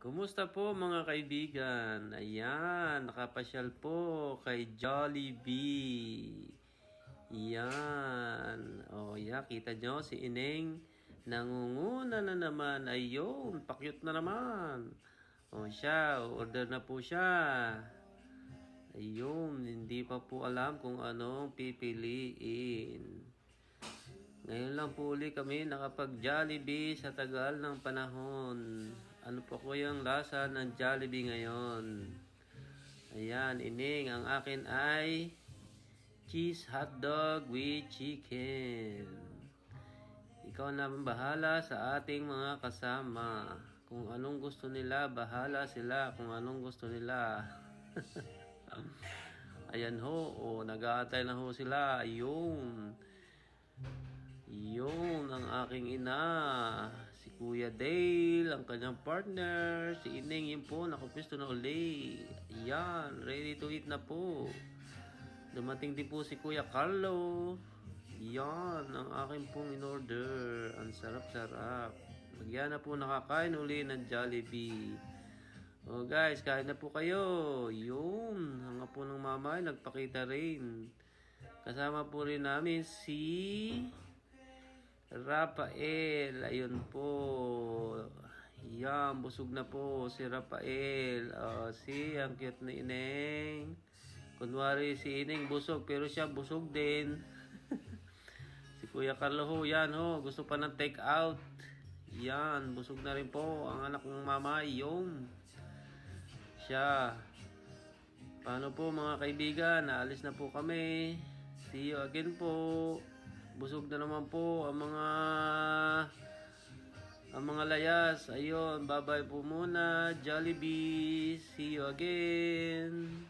Kumusta po mga kaibigan? Ayan, nakapasyal po kay Jollibee. Yan. O, yeah, kita nyo si Ineng. Nangunguna na naman. Ayun, pakyut na naman. O siya, order na po siya. Ayun, hindi pa po alam kung anong pipiliin. Ngayon lang po uli kami nakapag-Jollibee sa tagal ng panahon. Ano po ko yung lasa ng Jollibee ngayon? Ayan, Ining, ang akin ay cheese hotdog with chicken. Ikaw na bahala sa ating mga kasama. Kung anong gusto nila, bahala sila kung anong gusto nila. Ayan ho, nag-aantay na ho sila. Ayun. Yun ang aking ina, si Kuya Dale, ang kanyang partner, si Ineng, yun po, nakupisto na uli. Yan, ready to eat na po. Dumating din po si Kuya Carlo. Yan, ang aking pong in-order. Ang sarap-sarap. Nagyan na po nakakain uli ng Jollibee. Oh guys, kain na po kayo. Yun, hanga po ng mama ay nagpakita rin. Kasama po rin namin si Rafael, ayun po. Yan, busog na po si Rafael. Ang cute na Ineng. Kunwari si Ineng busog, pero siya busog din. Si Kuya Carlo ho, yan ho, gusto pa ng take out. Yan, busog na rin po ang anak ng mama, yung siya. Paano po mga kaibigan, naalis na po kami. See you again po. Busog na naman po ang mga layas. Ayun, bye-bye po muna. Jollibee. See you again.